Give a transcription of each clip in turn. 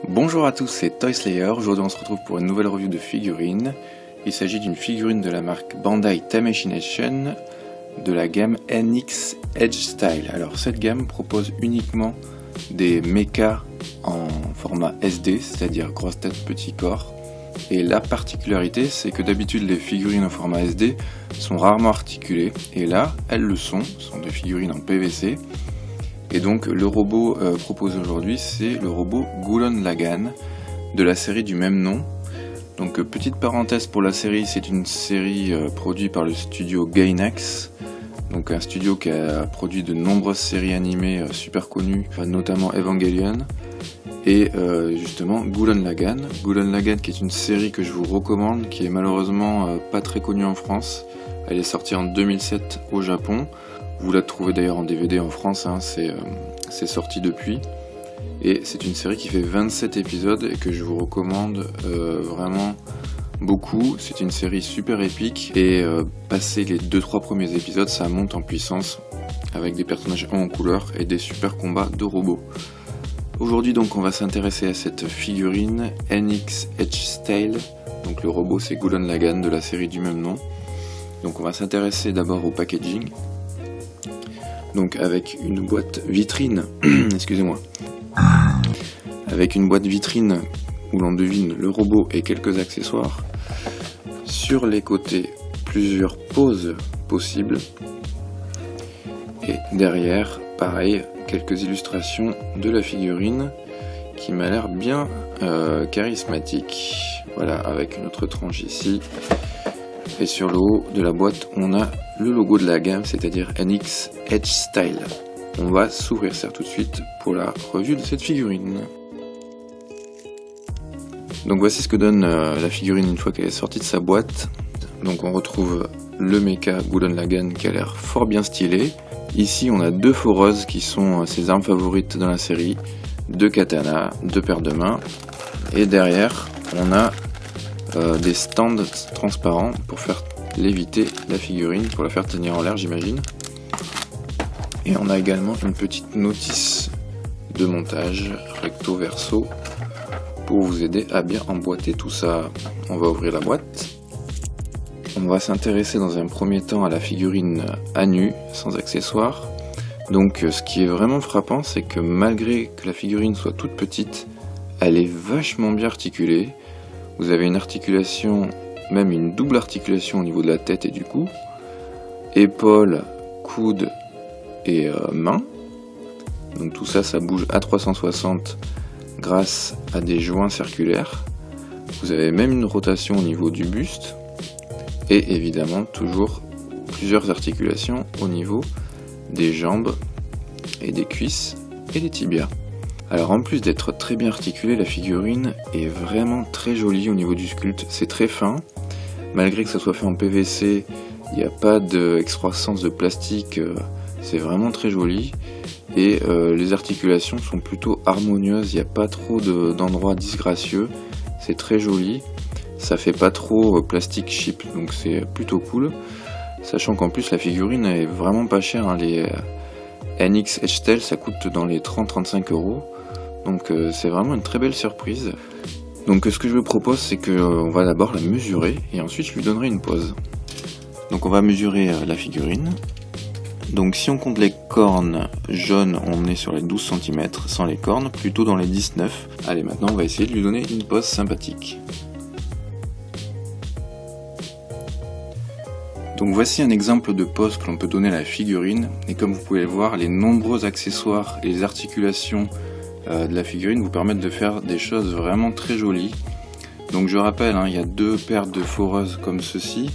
Bonjour à tous, c'est Toyslayer. Aujourd'hui on se retrouve pour une nouvelle review de figurines. Il s'agit d'une figurine de la marque Bandai Tamashii de la gamme NX Edge Style. Alors cette gamme propose uniquement des mechas en format SD, c'est-à-dire grosse tête, petit corps. Et la particularité, c'est que d'habitude les figurines en format SD sont rarement articulées, et là elles le sont, ce sont des figurines en PVC. Et donc le robot proposé aujourd'hui, c'est le robot Gurren Lagann de la série du même nom. Donc petite parenthèse pour la série, c'est une série produite par le studio Gainax, donc un studio qui a produit de nombreuses séries animées super connues, notamment Evangelion, et justement Gurren Lagann. Gurren Lagann qui est une série que je vous recommande, qui est malheureusement pas très connue en France. Elle est sortie en 2007 au Japon. Vous la trouvez d'ailleurs en DVD en France, hein, c'est sorti depuis. Et c'est une série qui fait 27 épisodes et que je vous recommande vraiment beaucoup. C'est une série super épique et passé les 2-3 premiers épisodes, ça monte en puissance avec des personnages en couleur et des super combats de robots. Aujourd'hui donc on va s'intéresser à cette figurine NX Edge Style. Donc le robot c'est Gurren Lagann de la série du même nom. Donc on va s'intéresser d'abord au packaging. Donc avec une boîte vitrine, excusez-moi, avec une boîte vitrine où l'on devine le robot et quelques accessoires. Sur les côtés, plusieurs poses possibles. Et derrière, pareil, quelques illustrations de la figurine qui m'a l'air bien charismatique. Voilà, avec une autre tranche ici. Et sur le haut de la boîte, on a le logo de la gamme, c'est-à-dire NX Edge Style. On va s'ouvrir ça tout de suite pour la revue de cette figurine. Donc voici ce que donne la figurine une fois qu'elle est sortie de sa boîte. Donc on retrouve le mecha Gurren Lagann qui a l'air fort bien stylé. Ici on a deux foreuses qui sont ses armes favorites dans la série, deux katanas, deux paires de mains. Et derrière on a des stands transparents pour faire léviter la figurine, pour la faire tenir en l'air j'imagine. Et on a également une petite notice de montage recto verso pour vous aider à bien emboîter tout ça. On va ouvrir la boîte. On va s'intéresser dans un premier temps à la figurine à nu, sans accessoires. Donc ce qui est vraiment frappant, c'est que malgré que la figurine soit toute petite, elle est vachement bien articulée. Vous avez une articulation, même une double articulation au niveau de la tête et du cou, épaules, coudes et mains. Donc tout ça, ça bouge à 360 grâce à des joints circulaires. Vous avez même une rotation au niveau du buste et évidemment toujours plusieurs articulations au niveau des jambes et des cuisses et des tibias. Alors en plus d'être très bien articulée, la figurine est vraiment très jolie au niveau du sculpte, c'est très fin, malgré que ça soit fait en PVC, il n'y a pas d'excroissance de plastique, c'est vraiment très joli, et les articulations sont plutôt harmonieuses, il n'y a pas trop d'endroits disgracieux, c'est très joli, ça fait pas trop plastique cheap, donc c'est plutôt cool, sachant qu'en plus la figurine est vraiment pas chère, hein, les NX Edge Style ça coûte dans les 30-35 €. Donc c'est vraiment une très belle surprise. Donc ce que je vous propose, c'est qu'on va d'abord la mesurer et ensuite je lui donnerai une pose. Donc on va mesurer la figurine. Donc si on compte les cornes jaunes, on est sur les 12 cm, sans les cornes, plutôt dans les 19. Allez, maintenant on va essayer de lui donner une pose sympathique. Donc voici un exemple de pose que l'on peut donner à la figurine. Et comme vous pouvez le voir, les nombreux accessoires et les articulations de la figurine vous permettent de faire des choses vraiment très jolies. Donc je rappelle, hein, il y a deux paires de foreuses comme ceci.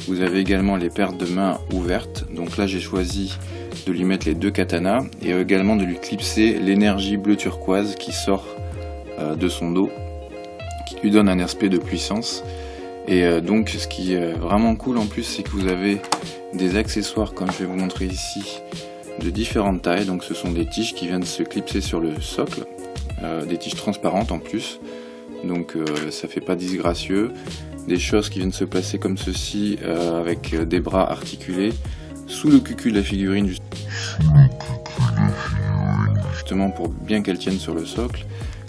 Vous avez également les paires de mains ouvertes. Donc là j'ai choisi de lui mettre les deux katanas et également de lui clipser l'énergie bleu turquoise qui sort de son dos, qui lui donne un aspect de puissance. Et donc ce qui est vraiment cool en plus, c'est que vous avez des accessoires comme je vais vous montrer ici, de différentes tailles. Donc ce sont des tiges qui viennent se clipser sur le socle, des tiges transparentes en plus, donc ça fait pas disgracieux. Des choses qui viennent se placer comme ceci, avec des bras articulés sous le cucul de la figurine, justement pour bien qu'elle tienne sur le socle.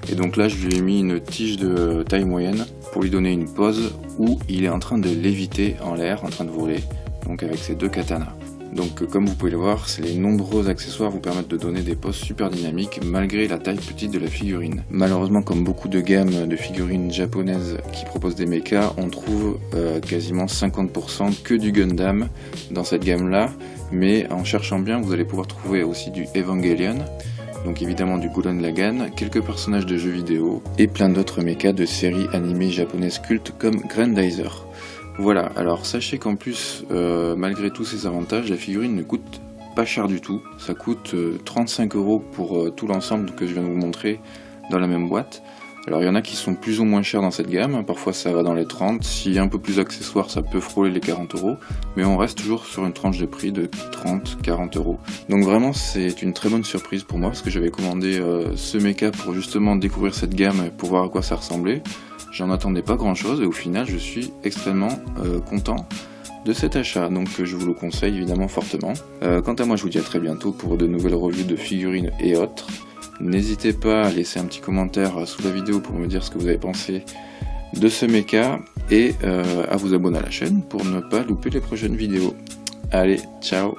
Et donc là je lui ai mis une tige de taille moyenne pour lui donner une pose où il est en train de léviter en l'air, en train de voler, donc avec ses deux katanas. Donc comme vous pouvez le voir, les nombreux accessoires vous permettent de donner des poses super dynamiques malgré la taille petite de la figurine. Malheureusement, comme beaucoup de gammes de figurines japonaises qui proposent des mechas, on trouve quasiment 50% que du Gundam dans cette gamme là, mais en cherchant bien vous allez pouvoir trouver aussi du Evangelion, donc évidemment du Gurren Lagann, quelques personnages de jeux vidéo et plein d'autres mechas de séries animées japonaises cultes comme Grandizer. Voilà, alors sachez qu'en plus, malgré tous ces avantages, la figurine ne coûte pas cher du tout. Ça coûte 35 € pour tout l'ensemble que je viens de vous montrer dans la même boîte. Alors il y en a qui sont plus ou moins chers dans cette gamme, parfois ça va dans les 30, s'il y a un peu plus d'accessoires ça peut frôler les 40 €, mais on reste toujours sur une tranche de prix de 30-40 €. Donc vraiment c'est une très bonne surprise pour moi, parce que j'avais commandé ce mecha pour justement découvrir cette gamme et pour voir à quoi ça ressemblait. J'en attendais pas grand chose et au final je suis extrêmement content de cet achat, donc je vous le conseille évidemment fortement. Quant à moi je vous dis à très bientôt pour de nouvelles reviews de figurines et autres. N'hésitez pas à laisser un petit commentaire sous la vidéo pour me dire ce que vous avez pensé de ce mecha et à vous abonner à la chaîne pour ne pas louper les prochaines vidéos. Allez, ciao!